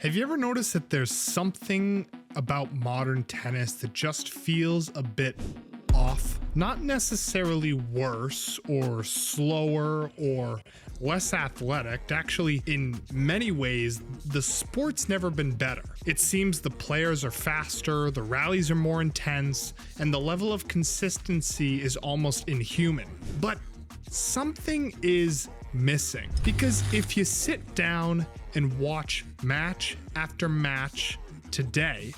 Have you ever noticed that there's something about modern tennis that just feels a bit off? Not necessarily worse or slower or less athletic. Actually, in many ways, the sport's never been better. It seems the players are faster, the rallies are more intense, and the level of consistency is almost inhuman. But something is missing. Because if you sit down and watch match after match today,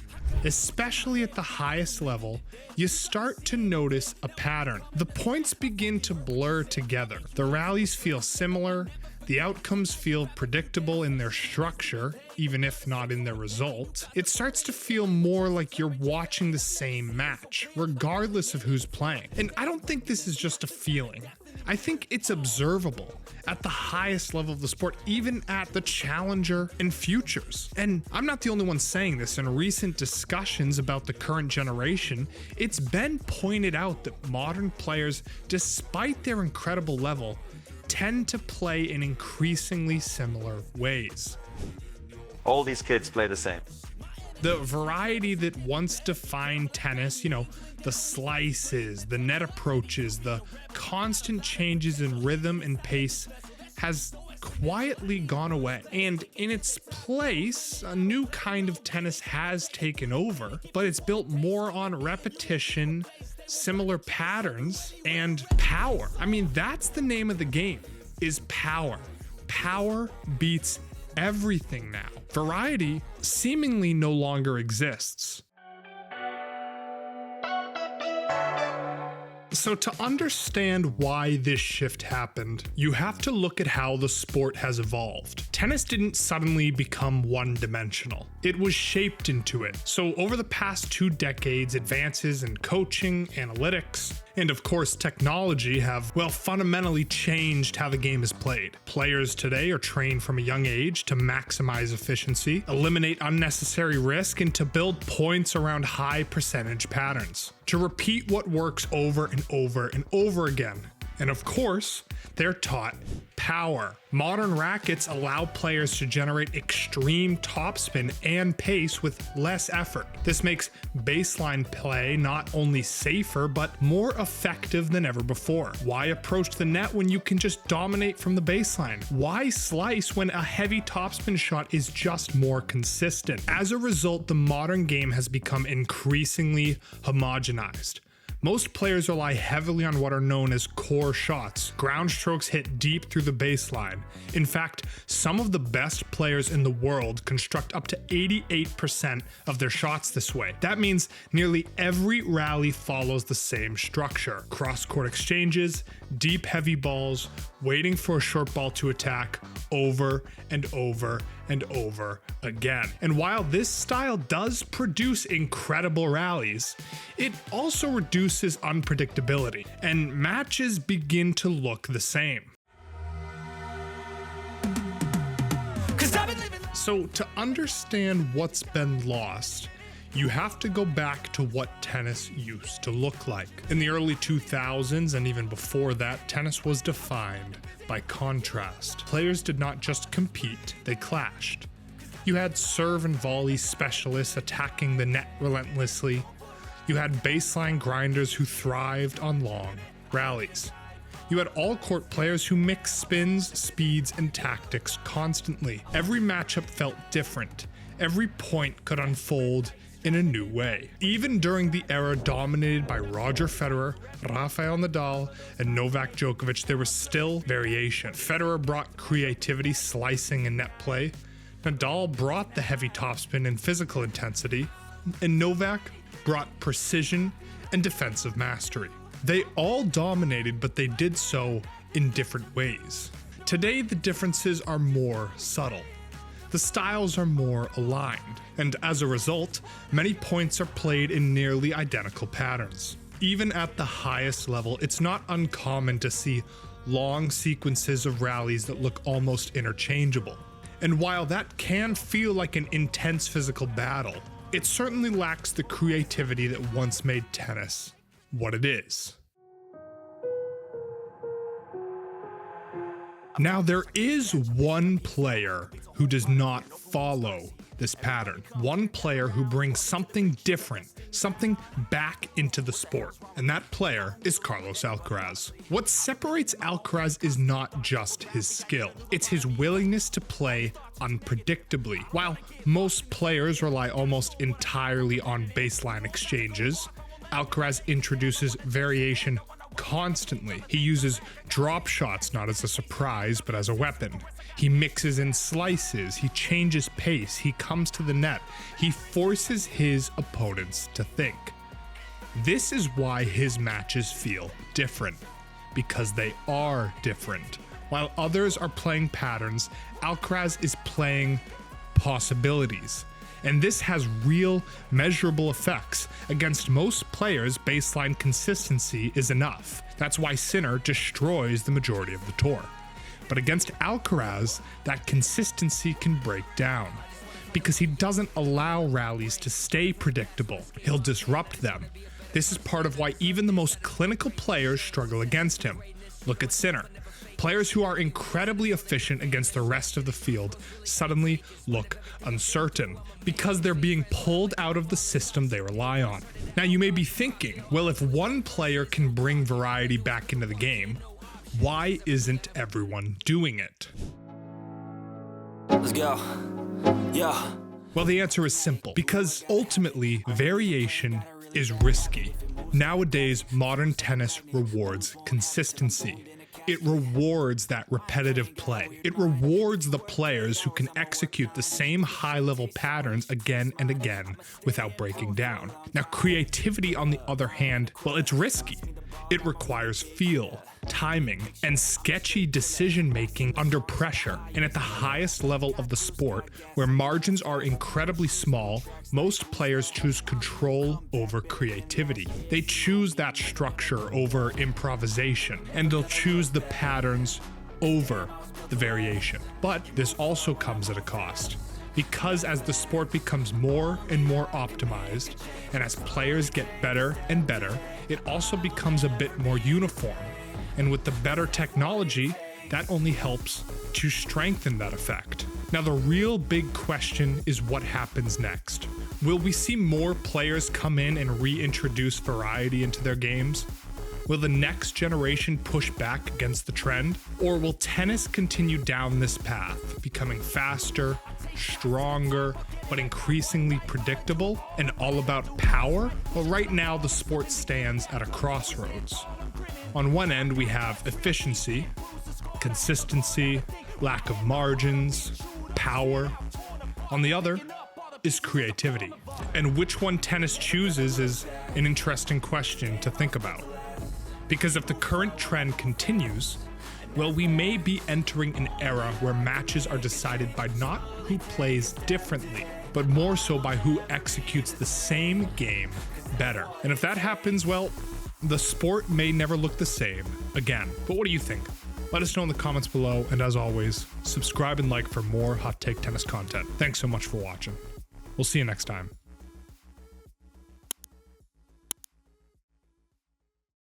especially at the highest level, you start to notice a pattern. The points begin to blur together. The rallies feel similar. The outcomes feel predictable in their structure, even if not in their result. It starts to feel more like you're watching the same match, regardless of who's playing. And I don't think this is just a feeling. I think it's observable at the highest level of the sport, even at the challenger and futures. And I'm not the only one saying this. In recent discussions about the current generation, it's been pointed out that modern players, despite their incredible level, tend to play in increasingly similar ways. All these kids play the same. The variety that once defined tennis, the slices, the net approaches, the constant changes in rhythm and pace has quietly gone away. And in its place, a new kind of tennis has taken over, but it's built more on repetition, similar patterns, and power. I mean, that's the name of the game, is power. Power beats everything now. Variety seemingly no longer exists. So to understand why this shift happened, you have to look at how the sport has evolved. Tennis didn't suddenly become one-dimensional. It was shaped into it. So over the past 2 decades, advances in coaching, analytics, and of course technology have, fundamentally changed how the game is played. Players today are trained from a young age to maximize efficiency, eliminate unnecessary risk, and to build points around high percentage patterns. To repeat what works over and over and over again. And of course, they're taught power. Modern rackets allow players to generate extreme topspin and pace with less effort. This makes baseline play not only safer, but more effective than ever before. Why approach the net when you can just dominate from the baseline? Why slice when a heavy topspin shot is just more consistent? As a result, the modern game has become increasingly homogenized. Most players rely heavily on what are known as core shots, ground strokes hit deep through the baseline. In fact, some of the best players in the world construct up to 88% of their shots this way. That means nearly every rally follows the same structure: cross-court exchanges, deep heavy balls, waiting for a short ball to attack, over and over and over again. And while this style does produce incredible rallies, it also reduces unpredictability, and matches begin to look the same. So to understand what's been lost, you have to go back to what tennis used to look like. In the early 2000s and even before that, tennis was defined by contrast. Players did not just compete, they clashed. You had serve and volley specialists attacking the net relentlessly. You had baseline grinders who thrived on long rallies. You had all-court players who mixed spins, speeds, and tactics constantly. Every matchup felt different. Every point could unfold in a new way. Even during the era dominated by Roger Federer, Rafael Nadal, and Novak Djokovic, there was still variation. Federer brought creativity, slicing, and net play. Nadal brought the heavy topspin and physical intensity, and Novak brought precision and defensive mastery. They all dominated, but they did so in different ways. Today, the differences are more subtle. The styles are more aligned, and as a result, many points are played in nearly identical patterns. Even at the highest level, it's not uncommon to see long sequences of rallies that look almost interchangeable. And while that can feel like an intense physical battle, it certainly lacks the creativity that once made tennis what it is. Now, there is one player who does not follow this pattern. One player who brings something different, something back into the sport. And that player is Carlos Alcaraz. What separates Alcaraz is not just his skill. It's his willingness to play unpredictably. While most players rely almost entirely on baseline exchanges, Alcaraz introduces variation constantly. He uses drop shots not as a surprise, but as a weapon. He mixes in slices, he changes pace, he comes to the net, he forces his opponents to think. This is why his matches feel different, because they are different. While others are playing patterns, Alcaraz is playing possibilities. And this has real, measurable effects. Against most players, baseline consistency is enough. That's why Sinner destroys the majority of the tour. But against Alcaraz, that consistency can break down, because he doesn't allow rallies to stay predictable. He'll disrupt them. This is part of why even the most clinical players struggle against him. Look at Sinner. Players who are incredibly efficient against the rest of the field suddenly look uncertain because they're being pulled out of the system they rely on. Now you may be thinking, well, if one player can bring variety back into the game, why isn't everyone doing it? Let's go. Yeah. Well, the answer is simple. Because ultimately, variation is risky. Nowadays, modern tennis rewards consistency. It rewards that repetitive play. It rewards the players who can execute the same high-level patterns again and again without breaking down. Now, creativity, on the other hand, well, it's risky. It requires feel, timing, and sketchy decision-making under pressure. And at the highest level of the sport, where margins are incredibly small, most players choose control over creativity. They choose that structure over improvisation, and they'll choose the patterns over the variation. But this also comes at a cost. Because as the sport becomes more and more optimized, and as players get better and better, it also becomes a bit more uniform. And with the better technology, that only helps to strengthen that effect. Now, the real big question is what happens next. Will we see more players come in and reintroduce variety into their games? Will the next generation push back against the trend? Or will tennis continue down this path, becoming faster, stronger, but increasingly predictable and all about power? Well, right now the sport stands at a crossroads. On one end, we have efficiency, consistency, lack of margins, power. On the other is creativity. And which one tennis chooses is an interesting question to think about. Because if the current trend continues, well, we may be entering an era where matches are decided by not who plays differently, but more so by who executes the same game better. And if that happens, well, the sport may never look the same again. But what do you think? Let us know in the comments below, and as always, subscribe and like for more Hot Take Tennis content. Thanks so much for watching. We'll see you next time.